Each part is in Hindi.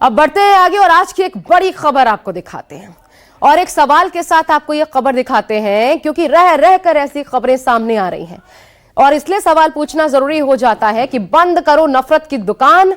अब बढ़ते हैं आगे और आज की एक बड़ी खबर आपको दिखाते हैं और एक सवाल के साथ आपको यह खबर दिखाते हैं क्योंकि रह रह कर ऐसी खबरें सामने आ रही हैं और इसलिए सवाल पूछना जरूरी हो जाता है कि बंद करो नफरत की दुकान।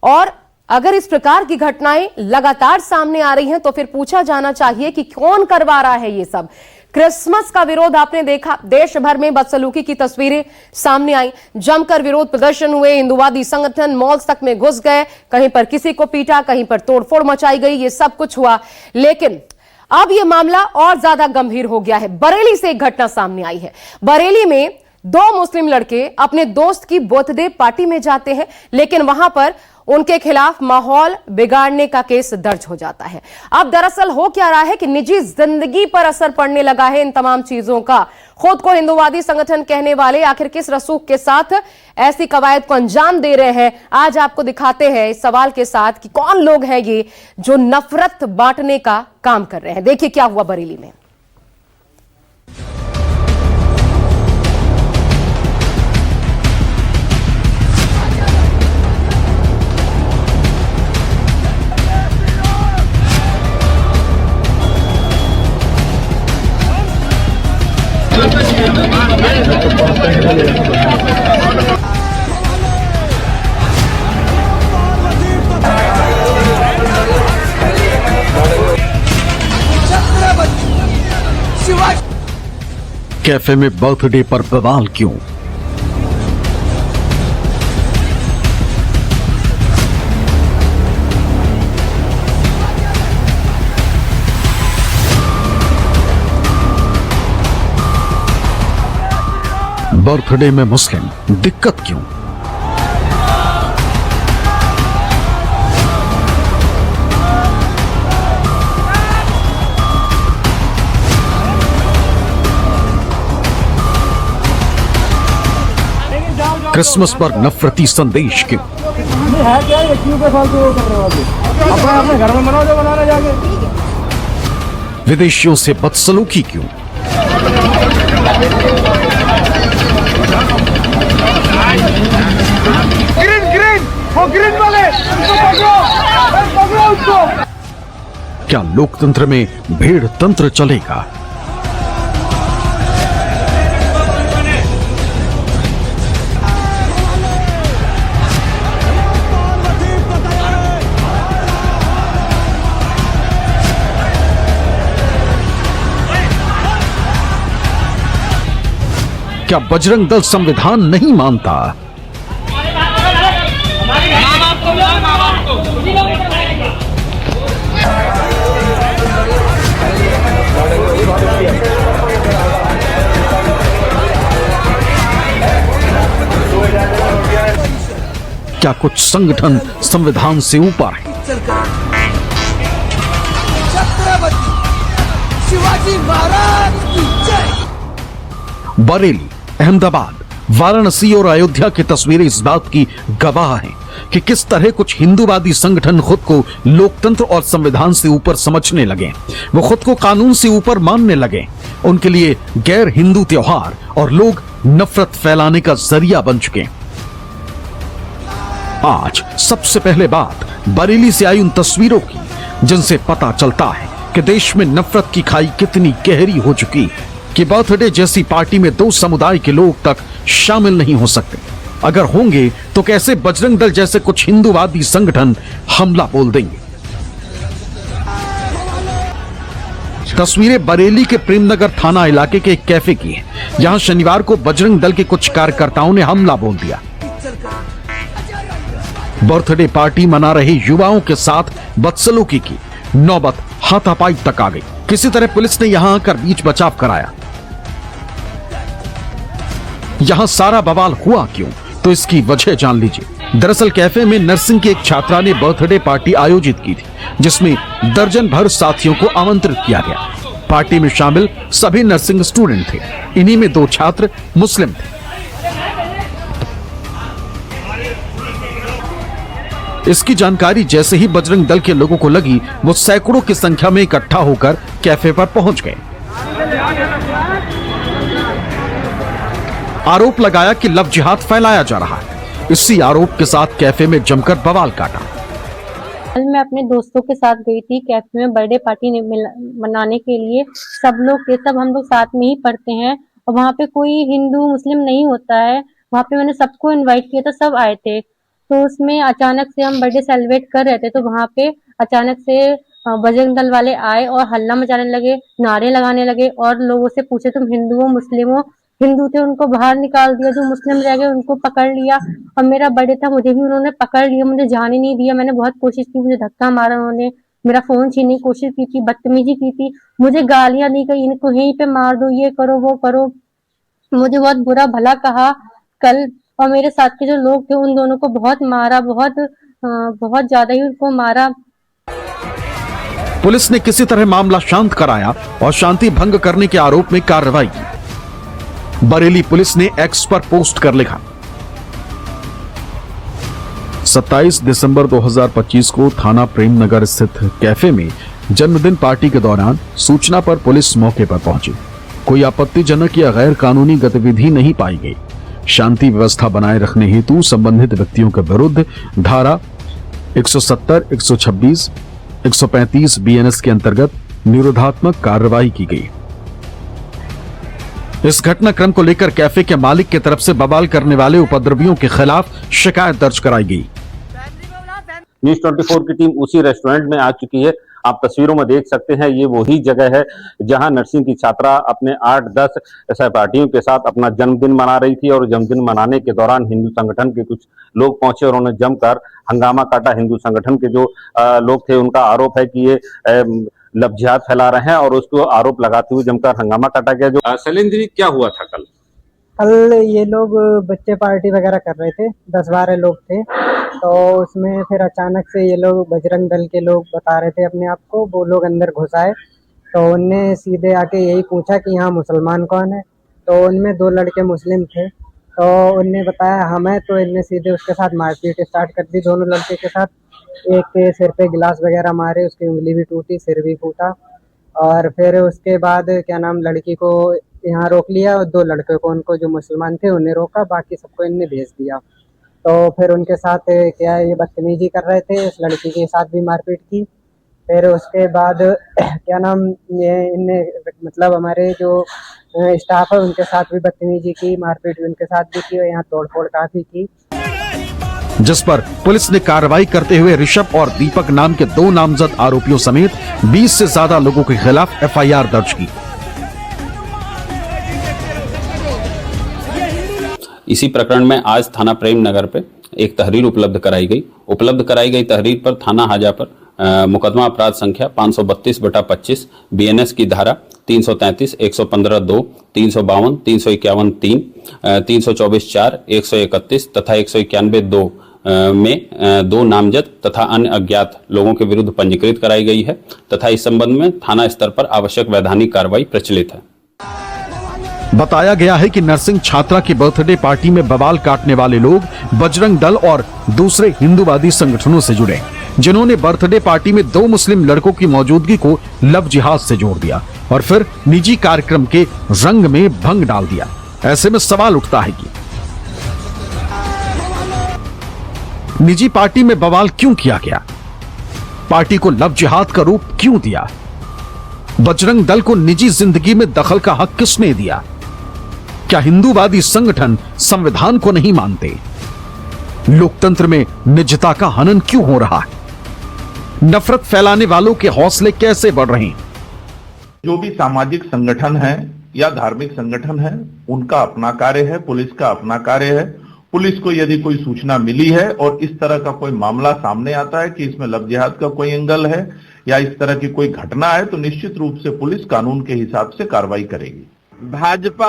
और अगर इस प्रकार की घटनाएं लगातार सामने आ रही हैं तो फिर पूछा जाना चाहिए कि कौन करवा रहा है ये सब। क्रिसमस का विरोध आपने देखा, देश भर में बदसलूकी की तस्वीरें सामने आई, जमकर विरोध प्रदर्शन हुए, हिंदूवादी संगठन मॉल्स तक में घुस गए, कहीं पर किसी को पीटा, कहीं पर तोड़फोड़ मचाई गई, ये सब कुछ हुआ। लेकिन अब यह मामला और ज्यादा गंभीर हो गया है। बरेली से एक घटना सामने आई है। बरेली में दो मुस्लिम लड़के अपने दोस्त की बर्थडे पार्टी में जाते हैं, लेकिन वहां पर उनके खिलाफ माहौल बिगाड़ने का केस दर्ज हो जाता है। अब दरअसल हो क्या रहा है कि निजी जिंदगी पर असर पड़ने लगा है इन तमाम चीजों का। खुद को हिंदूवादी संगठन कहने वाले आखिर किस रसूख के साथ ऐसी कवायद को अंजाम दे रहे हैं, आज आपको दिखाते हैं इस सवाल के साथ कि कौन लोग हैं ये जो नफरत बांटने का काम कर रहे हैं। देखिए क्या हुआ बरेली में। कैफे में बर्थडे पर बवाल क्यों? बर्थडे में मुस्लिम, दिक्कत क्यों? क्रिसमस पर नफरती संदेश क्यों? है क्या ये क्यों पे फालतू कर रहे हो अपने घर में मनाओ जो बनाने जाके। विदेशियों से बदसलूकी क्यों? ग्रीन वाले पकड़ो उसको। क्या लोकतंत्र में भेड़ तंत्र चलेगा? क्या बजरंग दल संविधान नहीं मानता? क्या कुछ संगठन संविधान से ऊपर है? छत्रपति शिवाजी महाराज की जय। बरेली, अहमदाबाद, वाराणसी और अयोध्या की तस्वीरें इस बात की गवाह हैं कि किस तरह कुछ हिंदूवादी संगठन खुद को लोकतंत्र और संविधान से ऊपर समझने लगे। वो खुद को कानून से ऊपर मानने लगे। उनके लिए गैर हिंदू त्योहार और लोग नफरत फैलाने का जरिया बन चुके। आज सबसे पहले बात बरेली से आई उन तस्वीरों की जिनसे पता चलता है कि देश में नफरत की खाई कितनी गहरी हो चुकी कि बर्थडे जैसी पार्टी में दो समुदाय के लोग तक शामिल नहीं हो सकते। अगर होंगे तो कैसे बजरंग दल जैसे कुछ हिंदूवादी संगठन हमला बोल देंगे। तस्वीरें बरेली के प्रेमनगर थाना इलाके के एक कैफे की हैं। यहां शनिवार को बजरंग दल के कुछ कार्यकर्ताओं ने हमला बोल दिया। बर्थडे पार्टी मना रहे युवाओं के साथ बदसलूकी की नौबत हाथापाई तक आ गई। किसी तरह पुलिस ने यहां आकर बीच बचाव कराया। यहां सारा बवाल हुआ क्यों, तो इसकी वजह जान लीजिए। दरअसल कैफे में नर्सिंग की एक छात्रा ने बर्थडे पार्टी आयोजित की थी जिसमें दर्जन भर साथियों को आमंत्रित किया गया। पार्टी में शामिल सभी नर्सिंग स्टूडेंट थे। इन्हीं में दो छात्र मुस्लिम थे। इसकी जानकारी जैसे ही बजरंग दल के लोगों को लगी, वो सैकड़ों की संख्या में इकट्ठा होकर कैफे पर पहुंच गए। आरोप लगाया कि लव जिहाद फैलाया जा रहा है। इसी आरोप के साथ कैफे में जमकर बवाल काटा। कल मैं अपने दोस्तों के साथ गई थी कैफे में बर्थडे पार्टी मनाने के लिए। सब हम लोग साथ में ही पढ़ते हैं और वहाँ पे कोई हिंदू मुस्लिम नहीं होता है। वहाँ पे मैंने सबको इनवाइट किया था, सब आए थे। तो उसमें अचानक से हम बर्थडे सेलिब्रेट कर रहे थे, तो वहाँ पे अचानक से बजरंग दल वाले आए और हल्ला मचाने लगे, नारे लगाने लगे और लोगों से पूछे तुम हिंदू हो मुस्लिम हो। हिंदू थे उनको बाहर निकाल दिया, जो मुस्लिम रह गए उनको पकड़ लिया और मेरा बर्थडे था मुझे भी उन्होंने पकड़ लिया, मुझे जाने नहीं दिया। मैंने बहुत कोशिश की, मुझे धक्का मारा उन्होंने, मेरा फोन छीनने की कोशिश की थी, बदतमीजी की थी, मुझे गालियां दी गई, इनको यहीं पे मार दो, ये करो वो करो, मुझे बहुत बुरा भला कहा कल। और मेरे साथ के जो लोग थे उन दोनों को बहुत मारा, बहुत ज्यादा ही उनको मारा। पुलिस ने किसी तरह मामला शांत कराया और शांति भंग करने के आरोप में कार्रवाई की। बरेली पुलिस ने एक्स पर पोस्ट कर लिखा, 27 दिसंबर 2025 को थाना प्रेम नगर स्थित कैफे में जन्मदिन पार्टी के दौरान सूचना पर पुलिस मौके पर पहुंची। कोई आपत्तिजनक या गैर कानूनी गतिविधि नहीं पाई गई। शांति व्यवस्था बनाए रखने हेतु संबंधित व्यक्तियों के विरुद्ध धारा 170, 126, 135 बीएनएस के अंतर्गत निरोधात्मक कार्रवाई की गई। इस घटनाक्रम को लेकर कैफे के मालिक की तरफ से बवाल करने वाले उपद्रवियों के खिलाफ शिकायत दर्ज कराई गई। न्यूज़ 24 की टीम उसी रेस्टोरेंट में आ चुकी है। आप तस्वीरों में देख सकते हैं, ये वही जगह है जहां नर्सिंग की छात्रा अपने 8-10 सहपाठियों के साथ अपना जन्मदिन मना रही थी और जन्मदिन मनाने के दौरान हिंदू संगठन के कुछ लोग पहुंचे और उन्होंने जमकर हंगामा काटा। हिंदू संगठन के जो लोग थे उनका आरोप है कि ये लव जिहाद फैला रहे हैं और उसको आरोप लगाते हुए जमकर हंगामा काटा गया। जो शैलेंद्र जी, क्या हुआ था कल? कल ये लोग बच्चे पार्टी वगैरह कर रहे थे, 10-12 लोग थे। तो उसमें फिर अचानक से ये लोग बजरंग दल के लोग बता रहे थे अपने आप को, वो लोग अंदर घुस आए। तो उनने सीधे आके यही पूछा कि यहाँ मुसलमान कौन है। तो उनमें 2 लड़के मुस्लिम थे, तो उनने बताया हम हैं। तो इनने सीधे उसके साथ मारपीट स्टार्ट कर दी दोनों लड़के के साथ। एक के सिर पे गिलास वगैरह मारे, उसकी उंगली भी टूटी, सिर भी फूटा। और फिर उसके बाद लड़की को यहाँ रोक लिया और 2 लड़के को, उनको जो मुसलमान थे उन्हें रोका, बाकी सबको इनने भेज दिया। तो फिर उनके साथ ये बदतमीजी कर रहे थे, इस लड़की के साथ भी मारपीट की। फिर उसके बाद ये इनने मतलब हमारे जो स्टाफ है उनके साथ भी बदतमीजी की, मारपीट भी उनके साथ भी की और यहाँ तोड़फोड़ काफी की। जिस पर पुलिस ने कार्रवाई करते हुए ऋषभ और दीपक नाम के 2 नामजद आरोपियों समेत 20 से ज्यादा लोगों के खिलाफ एफआईआर दर्ज की। इसी प्रकरण में आज थाना प्रेम नगर पे एक तहरीर उपलब्ध कराई गई तहरीर पर थाना हाजा पर मुकदमा अपराध संख्या 532/25 बीएनएस की धारा 333, 115(2), 352, 351(3), 324(4), 131 तथा 191(2) में 2 नामजद तथा अन्य अज्ञात लोगों के विरुद्ध पंजीकृत कराई गई है तथा इस संबंध में थाना स्तर पर आवश्यक वैधानिक कार्रवाई प्रचलित है। बताया गया है कि नर्सिंग छात्रा की बर्थडे पार्टी में बवाल काटने वाले लोग बजरंग दल और दूसरे हिंदूवादी संगठनों से जुड़े, जिन्होंने बर्थडे पार्टी में 2 मुस्लिम लड़कों की मौजूदगी को लव जिहाद से जोड़ दिया और फिर निजी कार्यक्रम के रंग में भंग डाल दिया। ऐसे में सवाल उठता है कि निजी पार्टी में बवाल क्यों किया गया? पार्टी को लव जिहाद का रूप क्यों दिया? बजरंग दल को निजी जिंदगी में दखल का हक किसने दिया? क्या हिंदूवादी संगठन संविधान को नहीं मानते? लोकतंत्र में निजता का हनन क्यों हो रहा है? नफरत फैलाने वालों के हौसले कैसे बढ़ रहे हैं? जो भी सामाजिक संगठन है या धार्मिक संगठन है, उनका अपना कार्य है, पुलिस का अपना कार्य है। पुलिस को यदि कोई सूचना मिली है और इस तरह का कोई मामला सामने आता है कि इसमें लव जिहाद का कोई एंगल है या इस तरह की कोई घटना है, तो निश्चित रूप से पुलिस कानून के हिसाब से कार्रवाई करेगी। भाजपा,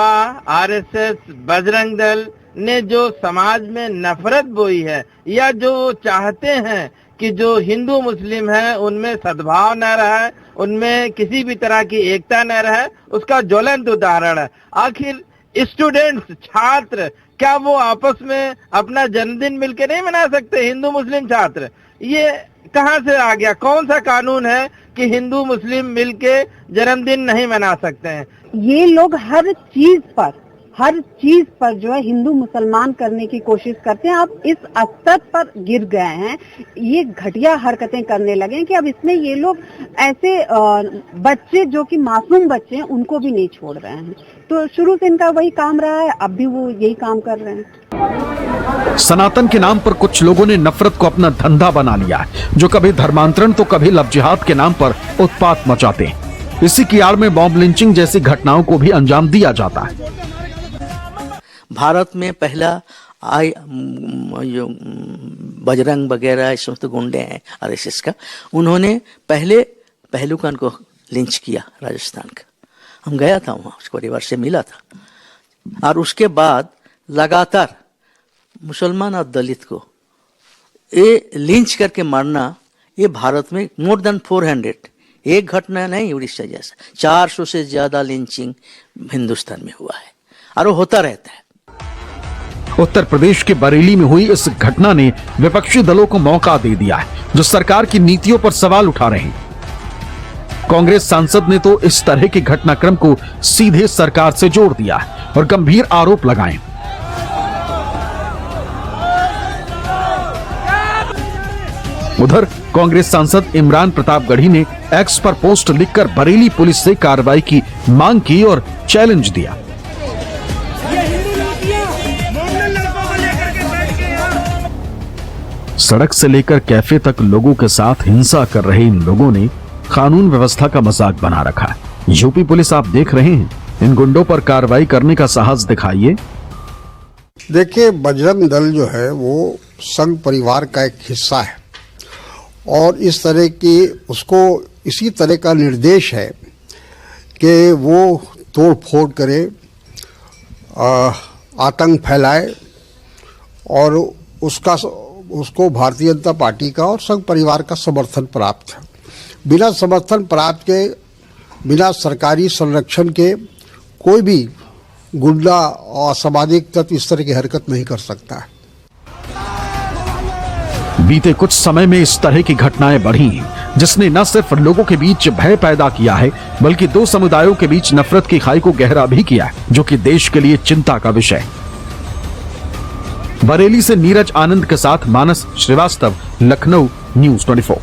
आरएसएस, बजरंग दल ने जो समाज में नफरत बोई है या जो चाहते हैं कि जो हिंदू मुस्लिम है उनमें सद्भाव न रहे, उनमें किसी भी तरह की एकता न रहे, उसका ज्वलंत उदाहरण है। आखिर स्टूडेंट्स, छात्र, क्या वो आपस में अपना जन्मदिन मिलकर नहीं मना सकते? हिंदू मुस्लिम छात्र, ये कहां से आ गया? कौन सा कानून है कि हिंदू मुस्लिम मिलके जन्मदिन नहीं मना सकते हैं? ये लोग हर चीज पर, हर चीज पर जो है हिंदू मुसलमान करने की कोशिश करते हैं। अब इस स्तर पर गिर गए हैं, ये घटिया हरकतें करने लगे हैं कि अब इसमें ये लोग ऐसे बच्चे जो कि मासूम बच्चे हैं उनको भी नहीं छोड़ रहे हैं। तो शुरू से इनका वही काम रहा है, अब भी वो यही काम कर रहे हैं। सनातन के नाम पर कुछ लोगों ने नफरत को अपना धंधा बना लिया है, जो कभी धर्मांतरण तो कभी लव जिहाद के नाम पर उत्पात मचाते हैं। इसी की आड़ में बॉम्ब लिंचिंग जैसी घटनाओं को भी अंजाम दिया जाता है। भारत में पहला जो बजरंग वगैरह इस समस्त गुंडे हैं आरएसएस का, उन्होंने पहले पहलुकन को लिंच किया राजस्थान का। हम गया था वहाँ, उसके परिवार से मिला था। और उसके बाद लगातार मुसलमान और दलित को ये लिंच करके मारना, ये भारत में मोर देन 400, एक घटना नहीं उड़ीसा जैसा, 400 से ज्यादा लिंचिंग हिंदुस्तान में हुआ है और वो होता रहता है। उत्तर प्रदेश के बरेली में हुई इस घटना ने विपक्षी दलों को मौका दे दिया है, जो सरकार की नीतियों पर सवाल उठा रहे हैं। कांग्रेस सांसद ने तो इस तरह के घटनाक्रम को सीधे सरकार से जोड़ दिया है और गंभीर आरोप लगाए। उधर कांग्रेस सांसद इमरान प्रतापगढ़ी ने एक्स पर पोस्ट लिखकर बरेली पुलिस से कार्रवाई की मांग की और चैलेंज दिया। सड़क से लेकर कैफे तक लोगों के साथ हिंसा कर रहे इन लोगों ने कानून व्यवस्था का मजाक बना रखा है। यूपी पुलिस आप देख रहे हैं, इन गुंडों पर कार्रवाई करने का साहस दिखाइए। देखिए, बजरंग दल जो है वो संघ परिवार का एक हिस्सा है और इस तरह की उसको इसी तरह का निर्देश है कि वो तोड़ फोड़ करे, आतंक फैलाए और उसको भारतीय जनता पार्टी का और संघ परिवार का समर्थन प्राप्त है। बिना समर्थन प्राप्त के, बिना सरकारी संरक्षण के कोई भी गुंडा और असामाजिक तत्व इस तरह की हरकत नहीं कर सकता है। बीते कुछ समय में इस तरह की घटनाएं बढ़ी हैं, जिसने न सिर्फ लोगों के बीच भय पैदा किया है, बल्कि दो समुदायों के बीच नफरत की खाई को गहरा भी किया है, जो कि देश के लिए चिंता का विषय है। बरेली से नीरज आनंद के साथ मानस श्रीवास्तव, लखनऊ, न्यूज़ 24।